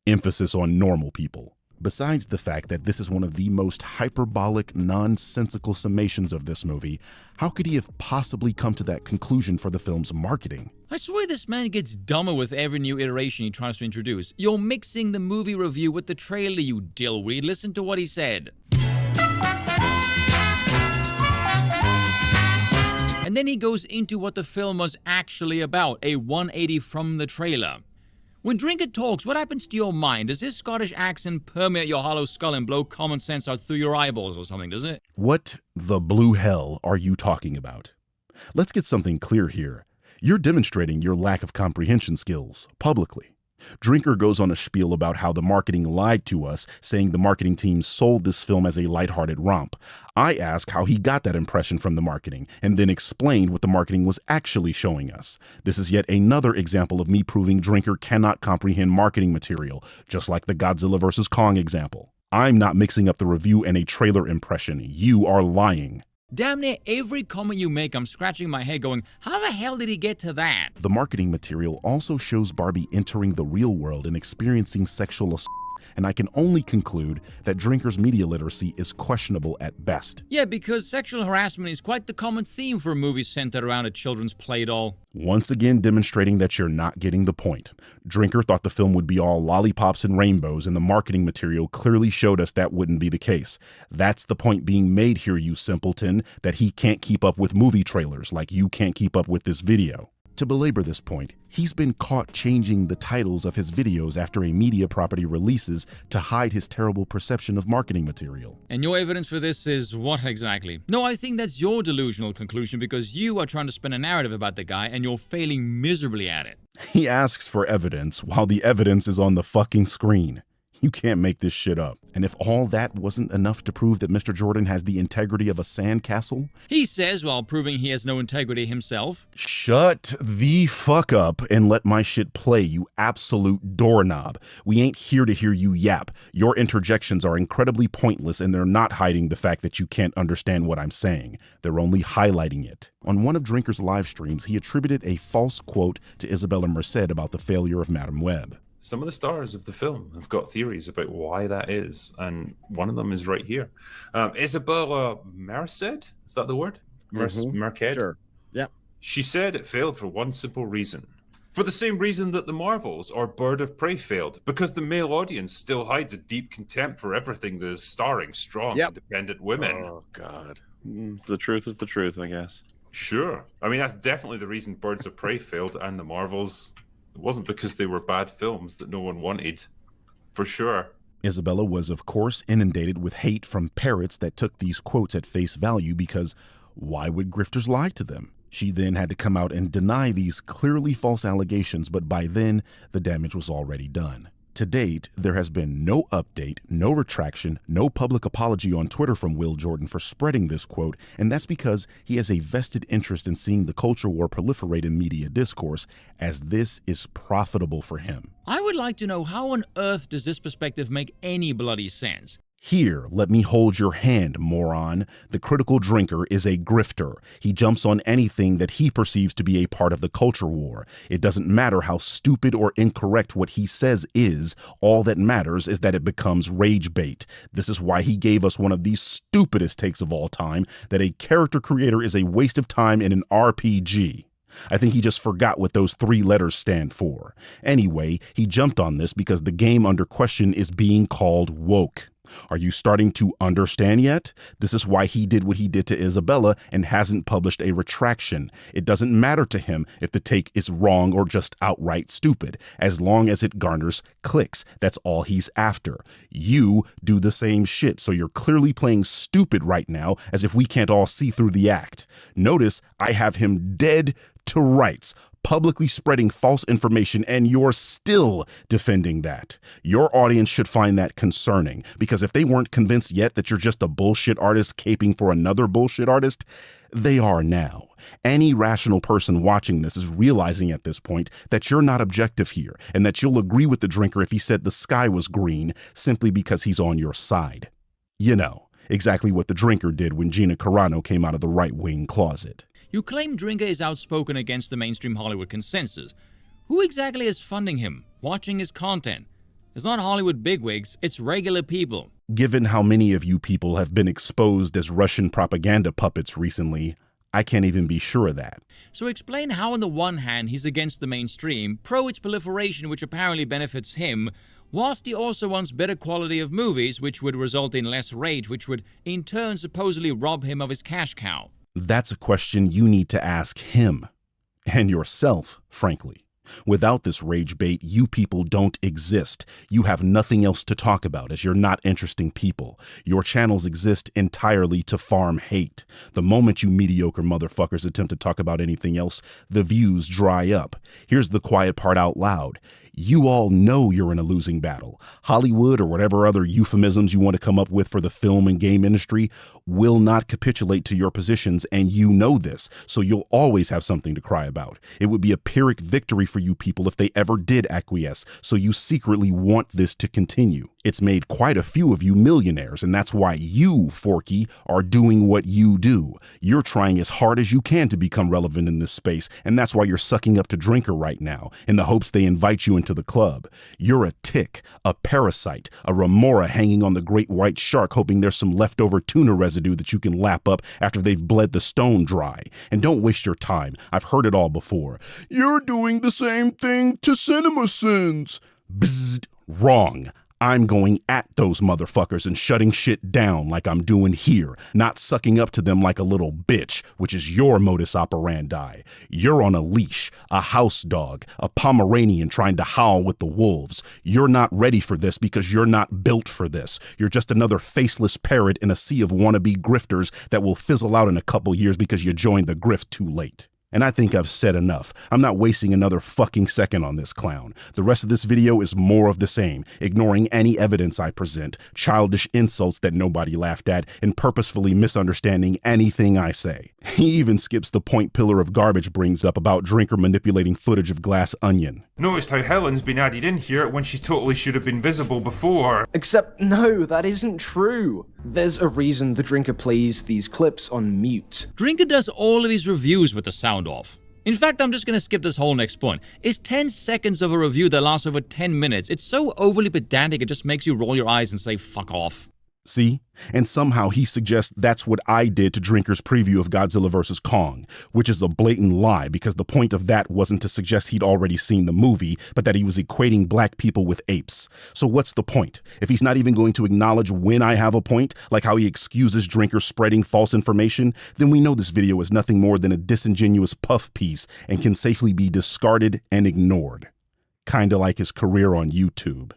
Emphasis on normal people. Besides the fact that this is one of the most hyperbolic, nonsensical summations of this movie, how could he have possibly come to that conclusion for the film's marketing? I swear this man gets dumber with every new iteration he tries to introduce. You're mixing the movie review with the trailer, you dillweed. Listen to what he said. And then he goes into what the film was actually about, a 180 from the trailer. When Drinker talks, what happens to your mind? Does his Scottish accent permeate your hollow skull and blow common sense out through your eyeballs or something, does it? What the blue hell are you talking about? Let's get something clear here. You're demonstrating your lack of comprehension skills, publicly. Drinker goes on a spiel about how the marketing lied to us, saying the marketing team sold this film as a lighthearted romp. I ask how he got that impression from the marketing, and then explained what the marketing was actually showing us. This is yet another example of me proving Drinker cannot comprehend marketing material, just like the Godzilla vs. Kong example. I'm not mixing up the review and a trailer impression. You are lying. Damn near every comment you make, I'm scratching my head going, how the hell did he get to that? The marketing material also shows Barbie entering the real world and experiencing sexual assault And I can only conclude that Drinker's media literacy is questionable at best. Yeah, because sexual harassment is quite the common theme for a movie centered around a children's play doll. Once again demonstrating that you're not getting the point. Drinker thought the film would be all lollipops and rainbows, and the marketing material clearly showed us that wouldn't be the case. That's the point being made here, you simpleton, that he can't keep up with movie trailers like you can't keep up with this video. To belabor this point, he's been caught changing the titles of his videos after a media property releases to hide his terrible perception of marketing material. And your evidence for this is what exactly? No, I think that's your delusional conclusion because you are trying to spin a narrative about the guy and you're failing miserably at it. He asks for evidence while the evidence is on the fucking screen. You can't make this shit up. And if all that wasn't enough to prove that Mr. Jordan has the integrity of a sandcastle, he says while proving he has no integrity himself. Shut the fuck up and let my shit play, you absolute doorknob. We ain't here to hear you yap. Your interjections are incredibly pointless and they're not hiding the fact that you can't understand what I'm saying. They're only highlighting it. On one of Drinker's live streams, he attributed a false quote to Isabella Merced about the failure of Madame Web. Some of the stars of the film have got theories about why that is, and one of them is right here. Isabella Merced? Is that the word? Merced? Sure. Yeah. She said it failed for one simple reason. For the same reason that the Marvels or Bird of Prey failed, because the male audience still hides a deep contempt for everything that is starring strong, independent women. Oh, God. The truth is the truth, I guess. Sure. I mean, that's definitely the reason Birds of Prey failed and the Marvels. It wasn't because they were bad films that no one wanted, for sure. Isabella was, of course, inundated with hate from parrots that took these quotes at face value because why would grifters lie to them? She then had to come out and deny these clearly false allegations, but by then, the damage was already done. To date, there has been no update, no retraction, no public apology on Twitter from Will Jordan for spreading this quote, and that's because he has a vested interest in seeing the culture war proliferate in media discourse, as this is profitable for him. I would like to know how on earth does this perspective make any bloody sense? Here, let me hold your hand, moron. The critical drinker is a grifter. He jumps on anything that he perceives to be a part of the culture war. It doesn't matter how stupid or incorrect what he says is. All that matters is that it becomes rage bait. This is why he gave us one of the stupidest takes of all time, that a character creator is a waste of time in an RPG. I think he just forgot what those 3 letters stand for. Anyway, he jumped on this because the game under question is being called woke. Are you starting to understand yet? This is why he did what he did to Isabella and hasn't published a retraction. It doesn't matter to him if the take is wrong or just outright stupid, as long as it garners clicks. That's all he's after. You do the same shit, so you're clearly playing stupid right now, as if we can't all see through the act. Notice I have him dead to rights, publicly spreading false information, and you're still defending that. Your audience should find that concerning, because if they weren't convinced yet that you're just a bullshit artist caping for another bullshit artist, they are now. Any rational person watching this is realizing at this point that you're not objective here, and that you'll agree with the drinker if he said the sky was green simply because he's on your side. You know, exactly what the drinker did when Gina Carano came out of the right-wing closet. You claim Drinker is outspoken against the mainstream Hollywood consensus. Who exactly is funding him, watching his content? It's not Hollywood bigwigs, it's regular people. Given how many of you people have been exposed as Russian propaganda puppets recently, I can't even be sure of that. So explain how on the one hand he's against the mainstream, pro its proliferation which apparently benefits him, whilst he also wants better quality of movies which would result in less rage, which would in turn supposedly rob him of his cash cow. That's a question you need to ask him, and yourself, frankly. Without this rage bait, you people don't exist. You have nothing else to talk about, as you're not interesting people. Your channels exist entirely to farm hate. The moment you mediocre motherfuckers attempt to talk about anything else, the views dry up. Here's the quiet part out loud. You all know you're in a losing battle. Hollywood, or whatever other euphemisms you want to come up with for the film and game industry, will not capitulate to your positions, and you know this, so you'll always have something to cry about. It would be a Pyrrhic victory for you people if they ever did acquiesce, so you secretly want this to continue. It's made quite a few of you millionaires, and that's why you, Forky, are doing what you do. You're trying as hard as you can to become relevant in this space, and that's why you're sucking up to Drinker right now, in the hopes they invite you into to the club. You're a tick, a parasite, a remora hanging on the great white shark hoping there's some leftover tuna residue that you can lap up after they've bled the stone dry. And don't waste your time. I've heard it all before. You're doing the same thing to CinemaSins. Bzzzt. Wrong. I'm going at those motherfuckers and shutting shit down like I'm doing here, not sucking up to them like a little bitch, which is your modus operandi. You're on a leash, a house dog, a Pomeranian trying to howl with the wolves. You're not ready for this because you're not built for this. You're just another faceless parrot in a sea of wannabe grifters that will fizzle out in a couple years because you joined the grift too late. And I think I've said enough. I'm not wasting another fucking second on this clown. The rest of this video is more of the same, ignoring any evidence I present, childish insults that nobody laughed at, and purposefully misunderstanding anything I say. He even skips the point Pillar of Garbage brings up about Drinker manipulating footage of Glass Onion. Noticed how Helen's been added in here when she totally should have been visible before. Except, no, that isn't true. There's a reason the Drinker plays these clips on mute. Drinker does all of these reviews with the sound off. In fact, I'm just gonna skip this whole next point. It's 10 seconds of a review that lasts over 10 minutes. It's so overly pedantic, it just makes you roll your eyes and say, fuck off. See? And somehow he suggests that's what I did to Drinker's preview of Godzilla vs. Kong, which is a blatant lie because the point of that wasn't to suggest he'd already seen the movie, but that he was equating black people with apes. So what's the point? If he's not even going to acknowledge when I have a point, like how he excuses Drinker spreading false information, then we know this video is nothing more than a disingenuous puff piece and can safely be discarded and ignored. Kinda like his career on YouTube.